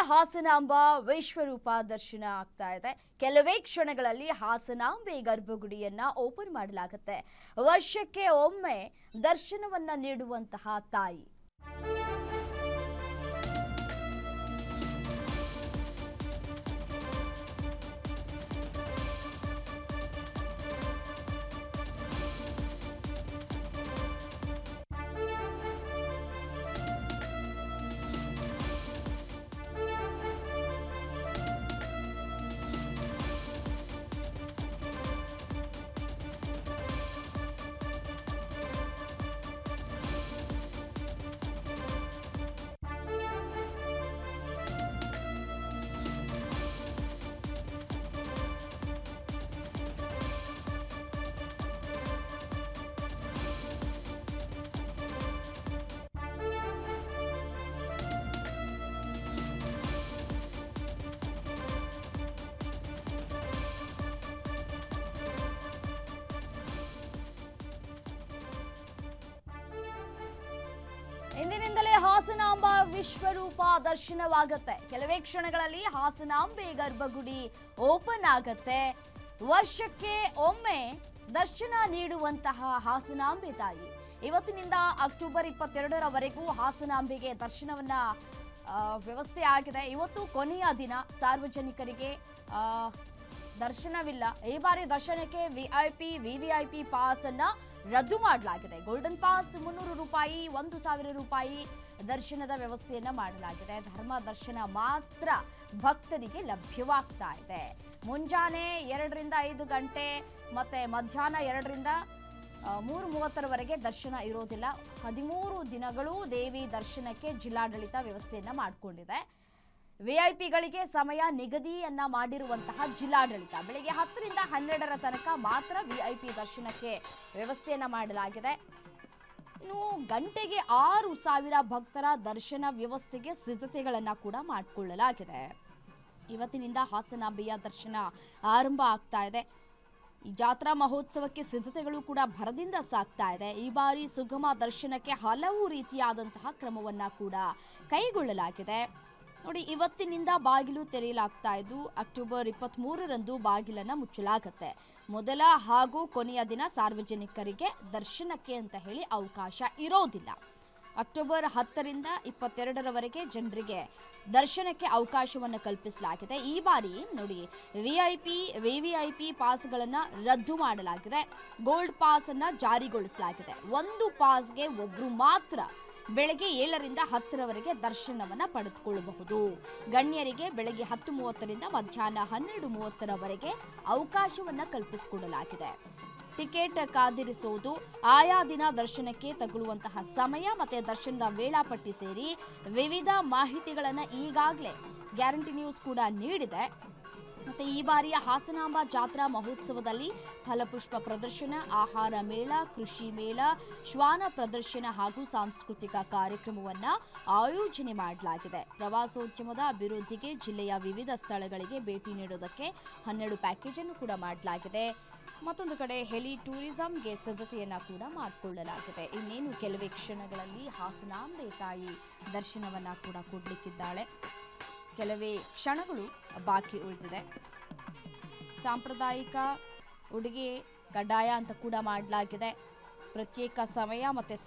ಹಾಸನಾಂಬ ವಿಶ್ವರೂಪ ದರ್ಶನ ಆಗ್ತಾ ಇದೆ. ಕೆಲವೇ ಕ್ಷಣಗಳಲ್ಲಿ ಹಾಸನಾಂಬೆ ಗರ್ಭಗುಡಿಯನ್ನ ಓಪನ್ ಮಾಡಲಾಗುತ್ತೆ. ವರ್ಷಕ್ಕೆ ಒಮ್ಮೆ ದರ್ಶನವನ್ನ ನೀಡುವಂತಹ ತಾಯಿ. ಇಂದಿನಿಂದಲೇ ಹಾಸನಾಂಬ ವಿಶ್ವರೂಪ ದರ್ಶನವಾಗುತ್ತೆ. ಕೆಲವೇ ಕ್ಷಣಗಳಲ್ಲಿ ಹಾಸನಾಂಬೆ ಗರ್ಭಗುಡಿ ಓಪನ್ ಆಗತ್ತೆ. ವರ್ಷಕ್ಕೆ ಒಮ್ಮೆ ದರ್ಶನ ನೀಡುವಂತಹ ಹಾಸನಾಂಬೆ ತಾಯಿ ಇವತ್ತಿನಿಂದ ಅಕ್ಟೋಬರ್ 22ರವರೆಗೂ ಹಾಸನಾಂಬೆಗೆ ದರ್ಶನವನ್ನ ವ್ಯವಸ್ಥೆ ಆಗಿದೆ. ಇವತ್ತು ಕೊನೆಯ ದಿನ, ಸಾರ್ವಜನಿಕರಿಗೆ ದರ್ಶನವಿಲ್ಲ. ಈ ಬಾರಿ ದರ್ಶನಕ್ಕೆ ವಿಐಪಿ ವಿವಿಐಪಿ ಪಾಸ್ ಅನ್ನ ರದ್ದು ಮಾಡಲಾಗಿದೆ. ಗೋಲ್ಡನ್ ಪಾಸ್ 300 ರೂಪಾಯಿ, 1000 ರೂಪಾಯಿ ದರ್ಶನದ ವ್ಯವಸ್ಥೆಯನ್ನ ಮಾಡಲಾಗಿದೆ. ಧರ್ಮ ದರ್ಶನ ಮಾತ್ರ ಭಕ್ತರಿಗೆ ಲಭ್ಯವಾಗ್ತಾ ಇದೆ. ಮುಂಜಾನೆ 2ರಿಂದ 5 ಗಂಟೆ ಮತ್ತೆ ಮಧ್ಯಾಹ್ನ 2ರಿಂದ 3:30ರವರೆಗೆ ದರ್ಶನ ಇರೋದಿಲ್ಲ. 13 ದಿನಗಳು ದೇವಿ ದರ್ಶನಕ್ಕೆ ಜಿಲ್ಲಾಡಳಿತ ವ್ಯವಸ್ಥೆಯನ್ನ ಮಾಡಿಕೊಂಡಿದೆ. ವಿಐಪಿಗಳಿಗೆ ಸಮಯ ನಿಗದಿಯನ್ನ ಮಾಡಿರುವಂತಹ ಜಿಲ್ಲಾಡಳಿತ ಬೆಳಗ್ಗೆ 10ರಿಂದ 12ರ ತನಕ ಮಾತ್ರ ವಿಐಪಿ ದರ್ಶನಕ್ಕೆ ವ್ಯವಸ್ಥೆಯನ್ನ ಮಾಡಲಾಗಿದೆ. ಇನ್ನು ಗಂಟೆಗೆ 6000 ಭಕ್ತರ ದರ್ಶನ ವ್ಯವಸ್ಥೆಗೆ ಸಿದ್ಧತೆಗಳನ್ನ ಕೂಡ ಮಾಡಿಕೊಳ್ಳಲಾಗಿದೆ. ಇವತ್ತಿನಿಂದ ಹಾಸನಾಂಬೆಯ ದರ್ಶನ ಆರಂಭ ಆಗ್ತಾ ಇದೆ. ಈ ಜಾತ್ರಾ ಮಹೋತ್ಸವಕ್ಕೆ ಸಿದ್ಧತೆಗಳು ಕೂಡ ಭರದಿಂದ ಸಾಗ್ತಾ ಇದೆ. ಈ ಬಾರಿ ಸುಗಮ ದರ್ಶನಕ್ಕೆ ಹಲವು ರೀತಿಯಾದಂತಹ ಕ್ರಮವನ್ನ ಕೂಡ ಕೈಗೊಳ್ಳಲಾಗಿದೆ. ನೋಡಿ, ಇವತ್ತಿನಿಂದ ಬಾಗಿಲು ತೆರೆಯಲಾಗ್ತಾ ಇದ್ದು ಅಕ್ಟೋಬರ್ 23ರಂದು ಬಾಗಿಲನ್ನ ಮುಚ್ಚಲಾಗುತ್ತೆ. ಮೊದಲ ಹಾಗೂ ಕೊನೆಯ ದಿನ ಸಾರ್ವಜನಿಕರಿಗೆ ದರ್ಶನಕ್ಕೆ ಅಂತ ಹೇಳಿ ಅವಕಾಶ ಇರೋದಿಲ್ಲ. ಅಕ್ಟೋಬರ್ 10ರಿಂದ 22ರವರೆಗೆ ಜನರಿಗೆ ದರ್ಶನಕ್ಕೆ ಅವಕಾಶವನ್ನು ಕಲ್ಪಿಸಲಾಗಿದೆ. ಈ ಬಾರಿ ನೋಡಿ, ವಿಐಪಿ ವಿವಿಐಪಿ ಪಾಸ್ಗಳನ್ನು ರದ್ದು ಮಾಡಲಾಗಿದೆ. ಗೋಲ್ಡ್ ಪಾಸ್ ಅನ್ನ ಜಾರಿಗೊಳಿಸಲಾಗಿದೆ. ಒಂದು ಪಾಸ್ಗೆ ಒಬ್ರು ಮಾತ್ರ ಬೆಳಗ್ಗೆ 7ರಿಂದ 10ರವರೆಗೆ ದರ್ಶನವನ್ನ ಪಡೆದುಕೊಳ್ಳಬಹುದು. ಗಣ್ಯರಿಗೆ ಬೆಳಗ್ಗೆ 10:30ರಿಂದ ಮಧ್ಯಾಹ್ನ 12:30ರವರೆಗೆ ಅವಕಾಶವನ್ನ ಕಲ್ಪಿಸಿಕೊಡಲಾಗಿದೆ. ಟಿಕೆಟ್ ಕಾದಿರಿಸುವುದು, ಆಯಾ ದಿನ ದರ್ಶನಕ್ಕೆ ತಗುಲುವಂತಹ ಸಮಯ ಮತ್ತೆ ದರ್ಶನದ ವೇಳಾಪಟ್ಟಿ ಸೇರಿ ವಿವಿಧ ಮಾಹಿತಿಗಳನ್ನು ಈಗಾಗಲೇ ಗ್ಯಾರಂಟಿ ನ್ಯೂಸ್ ಕೂಡ ನೀಡಿದೆ. ಮತ್ತೆ ಈ ಬಾರಿಯ ಹಾಸನಾಂಬ ಜಾತ್ರಾ ಮಹೋತ್ಸವದಲ್ಲಿ ಫಲಪುಷ್ಪ ಪ್ರದರ್ಶನ, ಆಹಾರ ಮೇಳ, ಕೃಷಿ ಮೇಳ, ಶ್ವಾನ ಪ್ರದರ್ಶನ ಹಾಗೂ ಸಾಂಸ್ಕೃತಿಕ ಕಾರ್ಯಕ್ರಮವನ್ನ ಆಯೋಜನೆ ಮಾಡಲಾಗಿದೆ. ಪ್ರವಾಸೋದ್ಯಮದ ಅಭಿವೃದ್ಧಿಗೆ ಜಿಲ್ಲೆಯ ವಿವಿಧ ಸ್ಥಳಗಳಿಗೆ ಭೇಟಿ ನೀಡೋದಕ್ಕೆ 12 ಪ್ಯಾಕೇಜ್ ಅನ್ನು ಕೂಡ ಮಾಡಲಾಗಿದೆ. ಮತ್ತೊಂದು ಕಡೆ ಹೆಲಿ ಟೂರಿಸಂಗೆ ಸಿದ್ಧತೆಯನ್ನ ಕೂಡ ಮಾಡಿಕೊಳ್ಳಲಾಗಿದೆ. ಇನ್ನೇನು ಕೆಲವೇ ಕ್ಷಣಗಳಲ್ಲಿ ಹಾಸನಾಂಬೆ ತಾಯಿ ದರ್ಶನವನ್ನ ಕೂಡ ಕೊಡ್ಲಿಕ್ಕಿದ್ದಾಳೆ. ಕೆಲವೇ ಕ್ಷಣಗಳು ಬಾಕಿ ಉಳಿದಿದೆ. ಸಾಂಪ್ರದಾಯಿಕ ಉಡುಗೆ ಕಡ್ಡಾಯ ಅಂತ ಕೂಡ ಮಾಡಲಾಗಿದೆ. ಪ್ರತ್ಯೇಕ ಸಮಯ ಮತ್ತು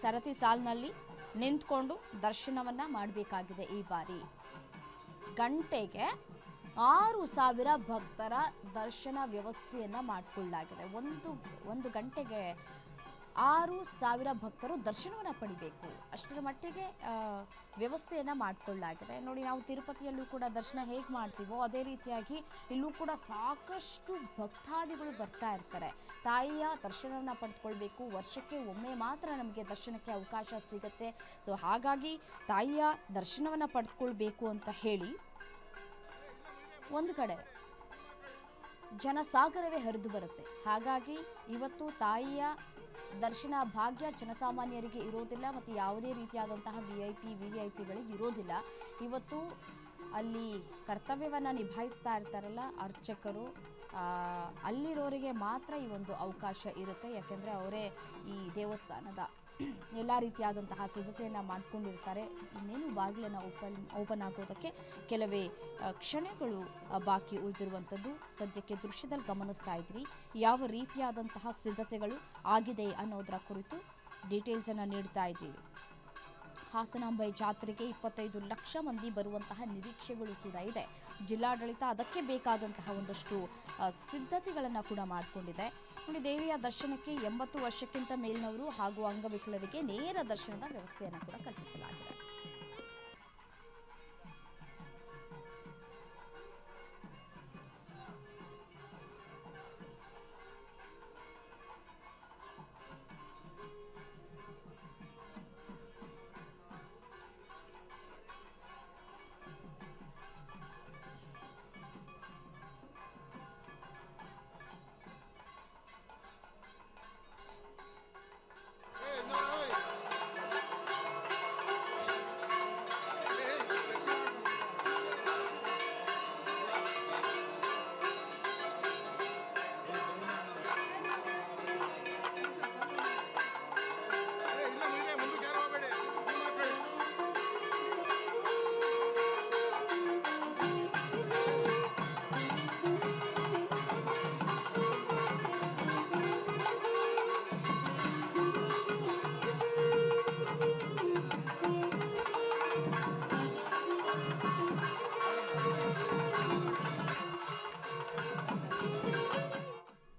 ಸರತಿ ಸಾಲಿನಲ್ಲಿ ನಿಂತ್ಕೊಂಡು ದರ್ಶನವನ್ನ ಮಾಡಬೇಕಾಗಿದೆ. ಈ ಬಾರಿ ಗಂಟೆಗೆ 6000 ಭಕ್ತರ ದರ್ಶನ ವ್ಯವಸ್ಥೆಯನ್ನ ಮಾಡಿಕೊಳ್ಳಲಾಗಿದೆ. ಒಂದು ಗಂಟೆಗೆ 6000 ಭಕ್ತರು ದರ್ಶನವನ್ನು ಪಡಿಬೇಕು. ಅಷ್ಟರ ಮಟ್ಟಿಗೆ ವ್ಯವಸ್ಥೆಯನ್ನು ಮಾಡಿಕೊಳ್ಳಲಾಗಿದೆ. ನೋಡಿ, ನಾವು ತಿರುಪತಿಯಲ್ಲೂ ಕೂಡ ದರ್ಶನ ಹೇಗೆ ಮಾಡ್ತೀವೋ ಅದೇ ರೀತಿಯಾಗಿ ಇಲ್ಲೂ ಕೂಡ ಸಾಕಷ್ಟು ಭಕ್ತಾದಿಗಳು ಬರ್ತಾ ಇರ್ತಾರೆ. ತಾಯಿಯ ದರ್ಶನವನ್ನು ಪಡೆದುಕೊಳ್ಬೇಕು. ವರ್ಷಕ್ಕೆ ಒಮ್ಮೆ ಮಾತ್ರ ನಮಗೆ ದರ್ಶನಕ್ಕೆ ಅವಕಾಶ ಸಿಗುತ್ತೆ. ಸೊ ಹಾಗಾಗಿ ತಾಯಿಯ ದರ್ಶನವನ್ನು ಪಡೆದುಕೊಳ್ಬೇಕು ಅಂತ ಹೇಳಿ ಒಂದು ಕಡೆ ಜನಸಾಗರವೇ ಹರಿದು ಬರುತ್ತೆ. ಹಾಗಾಗಿ ಇವತ್ತು ತಾಯಿಯ ದರ್ಶನ ಭಾಗ್ಯ ಜನಸಾಮಾನ್ಯರಿಗೆ ಇರೋದಿಲ್ಲ ಮತ್ತು ಯಾವುದೇ ರೀತಿಯಾದಂತಹ ವಿಐಪಿ ವಿವಿಐಪಿಗಳಿಗೆ ಇರೋದಿಲ್ಲ. ಇವತ್ತು ಅಲ್ಲಿ ಕರ್ತವ್ಯವನ್ನು ನಿಭಾಯಿಸ್ತಾ ಇರ್ತಾರಲ್ಲ ಅರ್ಚಕರು, ಅಲ್ಲಿರೋರಿಗೆ ಮಾತ್ರ ಈ ಒಂದು ಅವಕಾಶ ಇರುತ್ತೆ. ಯಾಕೆಂದರೆ ಅವರೇ ಈ ದೇವಸ್ಥಾನದ ಎಲ್ಲ ರೀತಿಯಾದಂತಹ ಸಿದ್ಧತೆಯನ್ನು ಮಾಡಿಕೊಂಡಿರ್ತಾರೆ. ಇನ್ನೇನು ಬಾಗಿಲನ್ನು ಓಪನ್ ಆಗೋದಕ್ಕೆ ಕೆಲವೇ ಕ್ಷಣಗಳು ಬಾಕಿ ಉಳಿದಿರುವಂಥದ್ದು. ಸದ್ಯಕ್ಕೆ ದೃಶ್ಯದಲ್ಲಿ ಗಮನಿಸ್ತಾ ಇದ್ರಿ ಯಾವ ರೀತಿಯಾದಂತಹ ಸಿದ್ಧತೆಗಳು ಆಗಿದೆ ಅನ್ನೋದರ ಕುರಿತು ಡೀಟೇಲ್ಸನ್ನು ನೀಡ್ತಾ ಇದ್ದೀವಿ. ಹಾಸನಾಂಬೆ ಜಾತ್ರೆಗೆ 25 ಲಕ್ಷ ಮಂದಿ ಬರುವಂತಹ ನಿರೀಕ್ಷೆಗಳು ಕೂಡ ಇದೆ. ಜಿಲ್ಲಾಡಳಿತ ಅದಕ್ಕೆ ಬೇಕಾದಂತಹ ಒಂದಷ್ಟು ಸಿದ್ಧತೆಗಳನ್ನು ಕೂಡ ಮಾಡಿಕೊಂಡಿದೆ. ನೋಡಿ, ದೇವಿಯ ದರ್ಶನಕ್ಕೆ 80 ವರ್ಷಕ್ಕಿಂತ ಮೇಲಿನವರು ಹಾಗೂ ಅಂಗವಿಕಲರಿಗೆ ನೇರ ದರ್ಶನದ ವ್ಯವಸ್ಥೆಯನ್ನು ಕೂಡ ಕಲ್ಪಿಸಲಾಗಿದೆ.